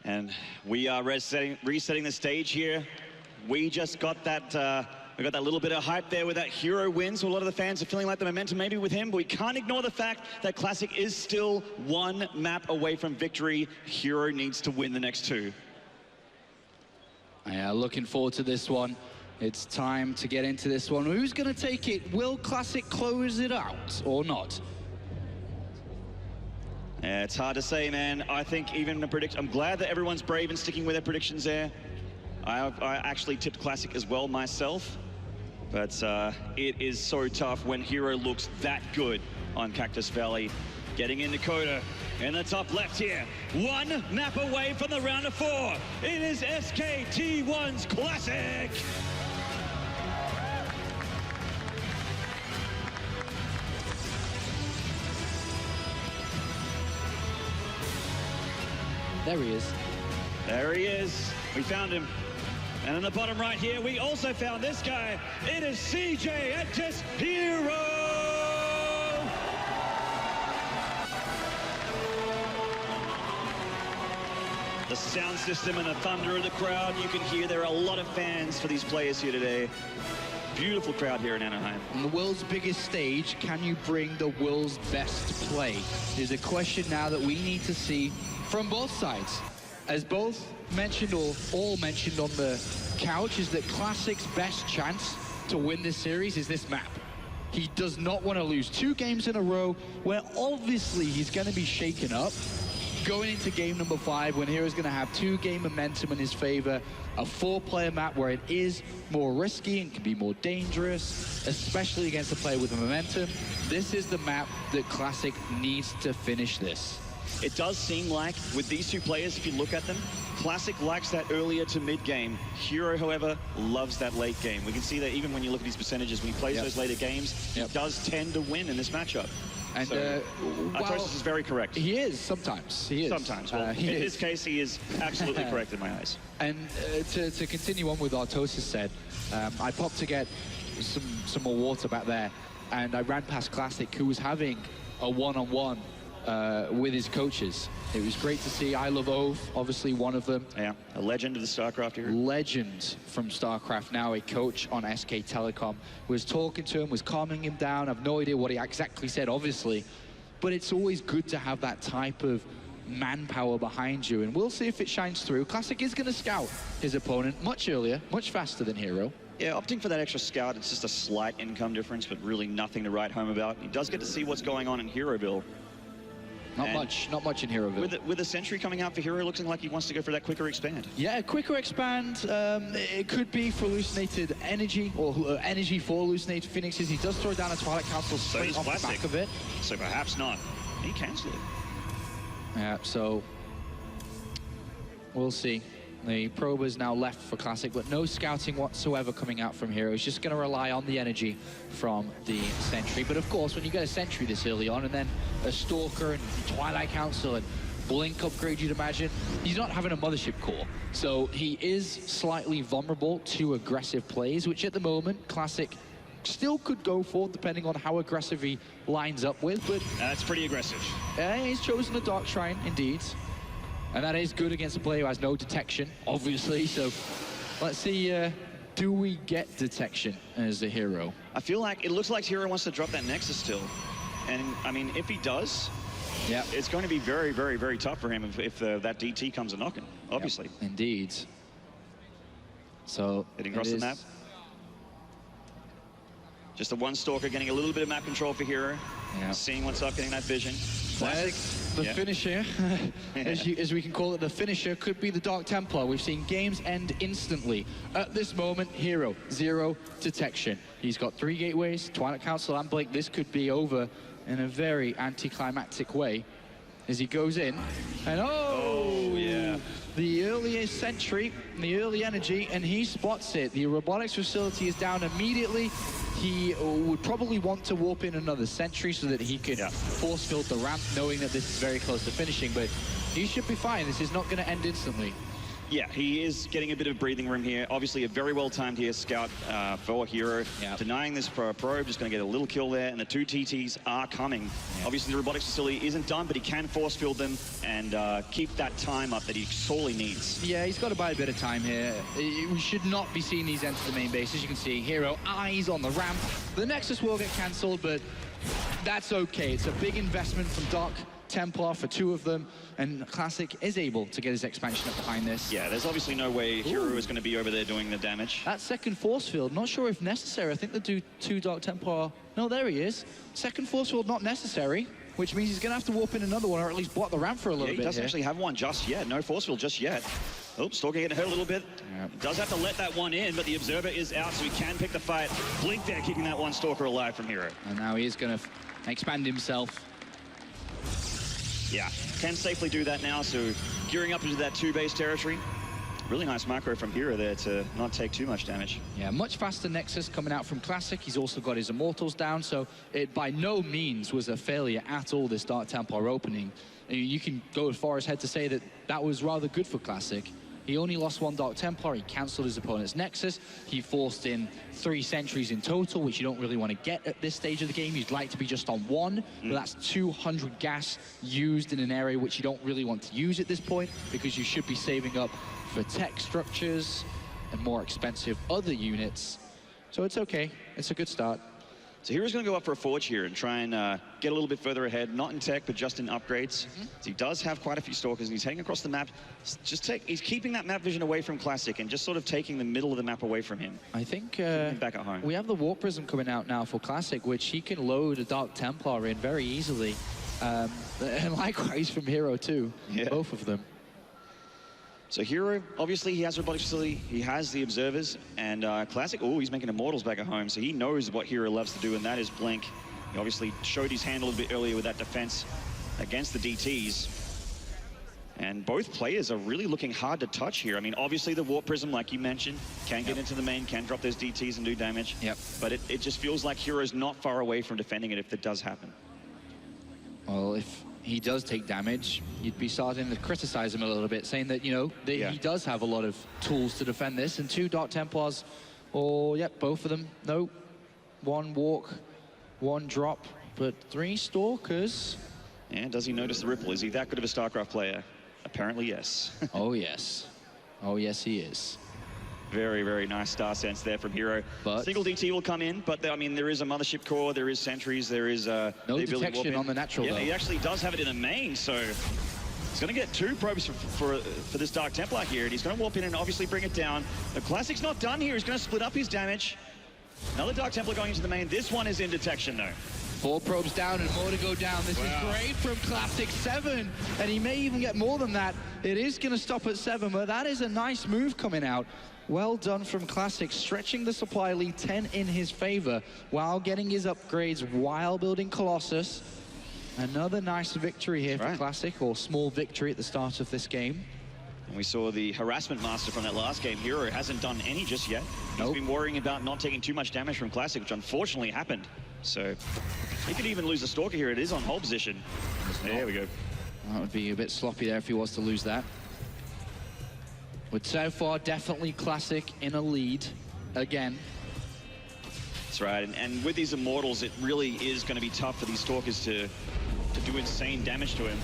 And we are resetting the stage here. We just got that, we got that little bit of hype there with that HerO win, so a lot of the fans are feeling like the momentum maybe with him, but we can't ignore the fact that Classic is still one map away from victory. HerO needs to win the next two. Yeah, looking forward to this one. It's time to get into this one. Who's going to take it? Will Classic close it out or not? Yeah, it's hard to say, man. I think even the prediction, I'm glad that everyone's brave and sticking with their predictions there. I actually tipped Classic as well myself, but it is so tough when HerO looks that good on Cactus Valley. Getting in Dakota in the top left here. One map away from the round of 4. It is SKT1's Classic. There he is. There he is. We found him. And in the bottom right here, we also found this guy. It is CJ Entis HerO! The sound system and the thunder of the crowd, you can hear there are a lot of fans for these players here today. Beautiful crowd here in Anaheim. On the world's biggest stage, can you bring the world's best play? There's a question now that we need to see from both sides. As both mentioned, or all mentioned on the couch, is that Classic's best chance to win this series is this map. He does not want to lose 2 games in a row where obviously he's going to be shaken up. Going into game number 5 when HerO's going to have 2-game momentum in his favor, a 4-player map where it is more risky and can be more dangerous, especially against a player with the momentum. This is the map that Classic needs to finish this. It does seem like with these 2 players, if you look at them, Classic likes that earlier to mid game. HerO, however, loves that late game. We can see that even when you look at his percentages, when he plays those later games, he does tend to win in this matchup. And so, Artosis is very correct. He is, sometimes. He is. Sometimes. Well, in this case, he is absolutely correct in my eyes. And to continue on with what Artosis said, I popped to get some more water back there, and I ran past Classic, who was having a one-on-one with his coaches. It was great to see. I love Ove, obviously one of them. Yeah, a legend of the StarCraft era. Legend from StarCraft, now a coach on SK Telecom. Was talking to him, was calming him down. I've no idea what he exactly said, obviously. But it's always good to have that type of manpower behind you. And we'll see if it shines through. Classic is going to scout his opponent much earlier, much faster than HerO. Yeah, opting for that extra scout, it's just a slight income difference, but really nothing to write home about. He does get to see what's going on in HerOville. Not much in HerOville. With a Sentry coming out for HerO, looking like he wants to go for that quicker expand. Yeah, quicker expand. It could be for hallucinated energy, or energy for hallucinated phoenixes. He does throw down a Twilight Council straight off the back of it. So perhaps not. He cancelled it. Yeah, so we'll see. The probe is now left for Classic, but no scouting whatsoever coming out from HerO. He's just going to rely on the energy from the Sentry. But of course, when you get a Sentry this early on, and then a Stalker and Twilight Council and Blink upgrade, you'd imagine, he's not having a Mothership core. So he is slightly vulnerable to aggressive plays, which at the moment, Classic still could go for, depending on how aggressive he lines up with. But that's pretty aggressive. He's chosen a Dark Shrine, indeed. And that is good against a player who has no detection, obviously. So let's see, do we get detection as a HerO? I feel like it looks like HerO wants to drop that Nexus still. And I mean, if he does, it's going to be very, very, very tough for him if that DT comes a knocking, obviously. Yep, indeed. So hitting across the map. Just the one Stalker getting a little bit of map control for HerO. Yeah. Seeing what's up, getting that vision. Classic. The finisher, as we can call it, the finisher could be the Dark Templar. We've seen games end instantly. At this moment, HerO, 0 detection. He's got 3 gateways, Twilight Council and Blink. This could be over in a very anticlimactic way as he goes in. And the earliest Sentry, the early energy, and he spots it. The robotics facility is down immediately. He would probably want to warp in another Sentry so that he could force filter the ramp, knowing that this is very close to finishing, but he should be fine. This is not going to end instantly. Yeah, he is getting a bit of breathing room here. Obviously, a very well-timed here scout for HerO. Yep. Denying this probe, just going to get a little kill there, and the 2 TTs are coming. Yep. Obviously, the robotics facility isn't done, but he can force field them and keep that time up that he sorely needs. Yeah, he's got to buy a bit of time here. We should not be seeing these enter the main base. As you can see, HerO eyes on the ramp. The Nexus will get cancelled, but that's okay. It's a big investment from Dark Templar for 2 of them, and Classic is able to get his expansion up behind this. Yeah, there's obviously no way HerO is going to be over there doing the damage. That second force field, not sure if necessary. I think they do 2 Dark Templar. No, there he is. Second force field not necessary, which means he's going to have to warp in another one, or at least block the ramp for a little bit. He doesn't actually have one just yet. No force field just yet. Oh, Stalker getting hurt a little bit. Yep. Does have to let that one in, but the Observer is out, so he can pick the fight. Blink there, keeping that one Stalker alive from HerO. And now he is going to expand himself. Yeah, can safely do that now, so gearing up into that 2 base territory. Really nice macro from HerO there to not take too much damage. Yeah, much faster Nexus coming out from Classic. He's also got his Immortals down, so it by no means was a failure at all, this Dark Templar opening. You can go as far as head to say that that was rather good for Classic. He only lost 1 Dark Templar, he cancelled his opponent's Nexus, he forced in 3 sentries in total, which you don't really want to get at this stage of the game. You'd like to be just on 1, but that's 200 gas used in an area which you don't really want to use at this point, because you should be saving up for tech structures and more expensive other units. So it's okay, it's a good start. So HerO's going to go up for a Forge here and try and get a little bit further ahead, not in tech, but just in upgrades. So he does have quite a few Stalkers, and he's heading across the map. He's keeping that map vision away from Classic and just sort of taking the middle of the map away from him. I think back at home. We have the Warp Prism coming out now for Classic, which he can load a Dark Templar in very easily. And likewise from HerO too, both of them. So HerO, obviously he has robotics facility, he has the Observers, and Classic, he's making Immortals back at home, so he knows what HerO loves to do, and that is blink. He obviously showed his hand a little bit earlier with that defense against the DTs. And both players are really looking hard to touch here. I mean, obviously the Warp Prism, like you mentioned, can get into the main, can drop those DTs and do damage. But it just feels like HerO's not far away from defending it if it does happen. Well, if he does take damage, you'd be starting to criticize him a little bit, saying that, you know, he does have a lot of tools to defend this, and 2 Dark Templars, both of them, no. 1 walk, 1 drop, but 3 Stalkers. And does he notice the ripple? Is he that good of a StarCraft player? Apparently, yes. Oh, yes. Oh, yes, he is. Very, very nice star sense there from HerO. But single DT will come in, but I mean, there is a mothership core, there is sentries, there is no detection on the natural. Yeah, he actually does have it in the main, so he's going to get 2 probes for this Dark Templar here, and he's going to warp in and obviously bring it down. The Classic's not done here. He's going to split up his damage. Another Dark Templar going into the main. This one is in detection though. 4 probes down and more to go down. This is great from Classic. 7, and he may even get more than that. It is going to stop at 7, but that is a nice move coming out. Well done from Classic, stretching the supply lead 10 in his favor while getting his upgrades while building Colossus. Another nice victory here for Classic, or small victory at the start of this game. And we saw the harassment master from that last game. HerO hasn't done any just yet. He's been worrying about not taking too much damage from Classic, which unfortunately happened. So he could even lose the Stalker here. It is on hold position. There we go. That would be a bit sloppy there if he was to lose that. But so far, definitely Classic in a lead again. That's right, and with these Immortals, it really is going to be tough for these Stalkers to do insane damage to him.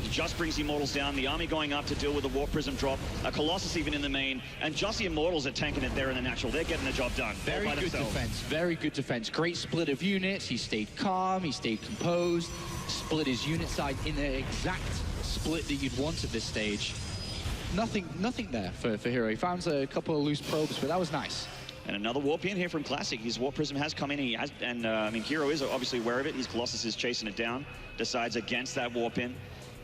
He just brings the Immortals down, the army going up to deal with the Warp Prism drop, a Colossus even in the main, and just the Immortals are tanking it there in the natural. They're getting the job done. Very good defense, very good defense. Great split of units. He stayed calm, he stayed composed, split his unit side in the exact split that you'd want at this stage. Nothing there for HerO. He found a couple of loose probes, but that was nice. And another warp in here from Classic. His Warp Prism has come in, I mean, HerO is obviously aware of it. His Colossus is chasing it down, decides against that warp in.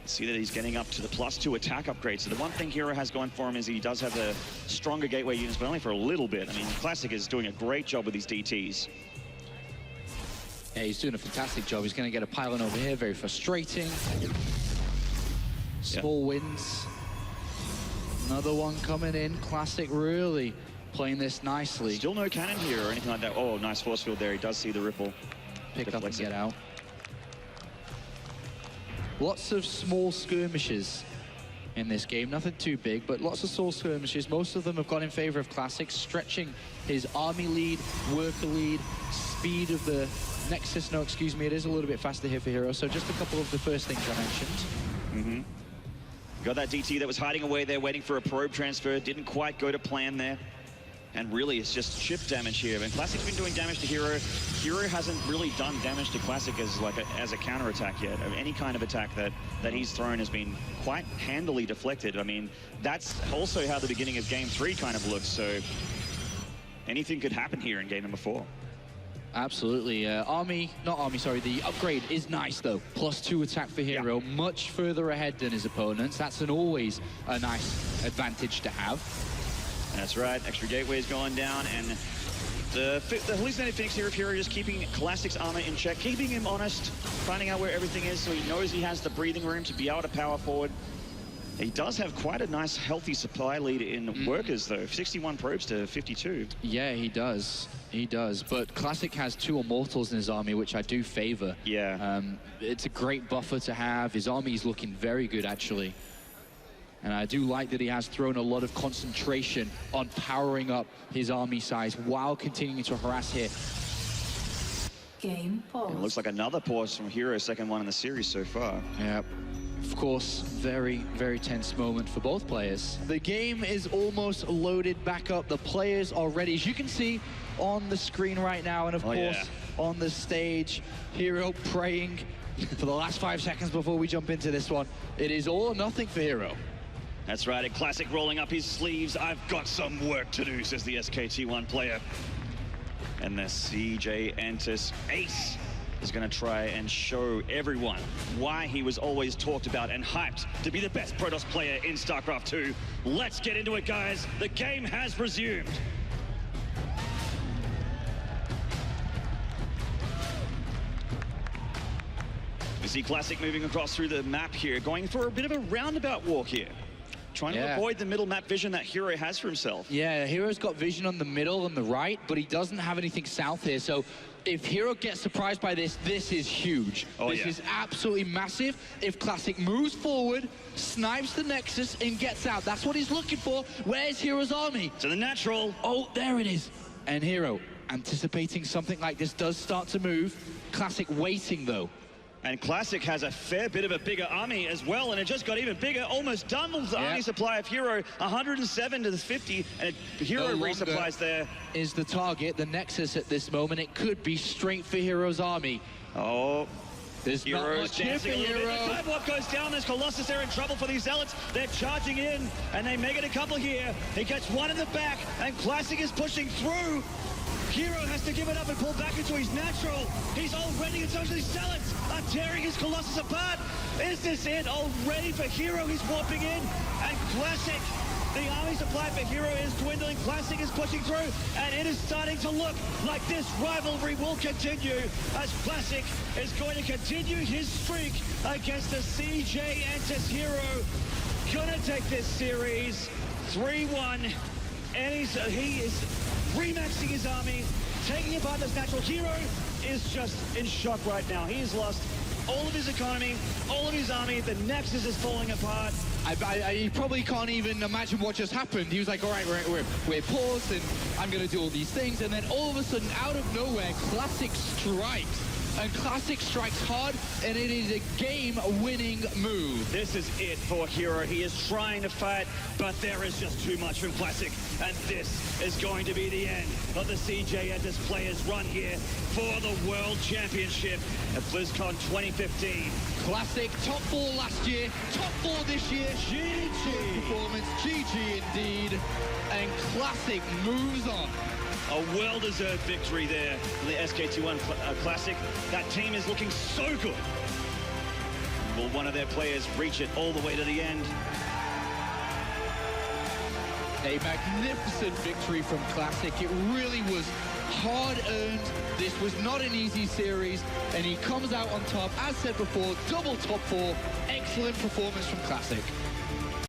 See that he's getting up to the +2 attack upgrade. So the one thing HerO has going for him is he does have the stronger gateway units, but only for a little bit. I mean, Classic is doing a great job with these DTs. Yeah, he's doing a fantastic job. He's going to get a pylon over here, very frustrating. Small wins. Another one coming in. Classic really playing this nicely. Still no cannon here or anything like that. Oh, nice force field there. He does see the ripple. Pick up and get out. Lots of small skirmishes in this game. Nothing too big, but lots of soul skirmishes. Most of them have gone in favor of Classic, stretching his army lead, worker lead, speed of the Nexus. No, excuse me, it is a little bit faster here for HerO. So just a couple of the first things I mentioned. Got that DT that was hiding away there, waiting for a probe transfer. Didn't quite go to plan there. And really, it's just chip damage here. And Classic's been doing damage to HerO. HerO hasn't really done damage to Classic as a counterattack yet. Any kind of attack that he's thrown has been quite handily deflected. I mean, that's also how the beginning of Game 3 kind of looks. So anything could happen here in Game number 4. Absolutely. The upgrade is nice though. +2 attack for HerO, much further ahead than his opponents. That's always a nice advantage to have. That's right, extra gateways going down, and the hallucinated Phoenix here of HerO just keeping Classic's armor in check, keeping him honest, finding out where everything is so he knows he has the breathing room to be able to power forward. He does have quite a nice, healthy supply lead in workers, though. 61 probes to 52. Yeah, he does. He does. But Classic has 2 Immortals in his army, which I do favor. Yeah. It's a great buffer to have. His army is looking very good, actually. And I do like that he has thrown a lot of concentration on powering up his army size while continuing to harass here. Game pause. It looks like another pause from HerO, second one in the series so far. Yeah. Of course, very, very tense moment for both players. The game is almost loaded back up. The players are ready. As you can see on the screen right now, and of course on the stage, HerO praying for the last 5 seconds before we jump into this one. It is all or nothing for HerO. That's right, and Classic rolling up his sleeves. I've got some work to do, says the SKT1 player. And the CJ Entis ace is going to try and show everyone why he was always talked about and hyped to be the best Protoss player in StarCraft 2. Let's get into it, guys. The game has resumed. We see Classic moving across through the map here, going for a bit of a roundabout walk here. Trying to avoid the middle map vision that HerO has for himself. Yeah, HerO's got vision on the middle and the right, but he doesn't have anything south here. So if HerO gets surprised by this, this is huge. This is absolutely massive. If Classic moves forward, snipes the Nexus, and gets out, that's what he's looking for. Where's HerO's army? To the natural. Oh, there it is. And HerO, anticipating something like this, does start to move. Classic waiting, though. And Classic has a fair bit of a bigger army as well, and it just got even bigger, almost double the army supply of HerO, 107 to the 50, and HerO resupplies there. Is the target, the Nexus at this moment. It could be straight for HerO's army. Oh, there's not much here for HerO. The sidewalk goes down, there's Colossus there in trouble for these Zealots. They're charging in, and they make it a couple here. He gets one in the back, and Classic is pushing through. HerO has to give it up and pull back into his natural. He's already in touch with these Zealots, are tearing his Colossus apart. Is this it already for HerO? He's warping in, and Classic, the army supply for HerO is dwindling. Classic is pushing through, and it is starting to look like this rivalry will continue as Classic is going to continue his streak against the CJ Entis HerO. Gonna take this series 3-1, and he is remaxing his army, taking apart this natural. HerO is just in shock right now. He has lost all of his economy, all of his army. The Nexus is falling apart. He probably can't even imagine what just happened. He was like, all right, we're paused, and I'm going to do all these things. And then all of a sudden, out of nowhere, Classic strikes. And Classic strikes hard, and it is a game-winning move. This is it for HerO. He is trying to fight, but there is just too much from Classic. And this is going to be the end of the CJ Entis players' run here for the World Championship at BlizzCon 2015. Classic, top 4 last year, top 4 this year. GG performance, GG indeed. And Classic moves on. A well-deserved victory there for the SKT1 Classic. That team is looking so good. Will one of their players reach it all the way to the end? A magnificent victory from Classic. It really was hard-earned. This was not an easy series, and he comes out on top. As said before, double top 4. Excellent performance from Classic.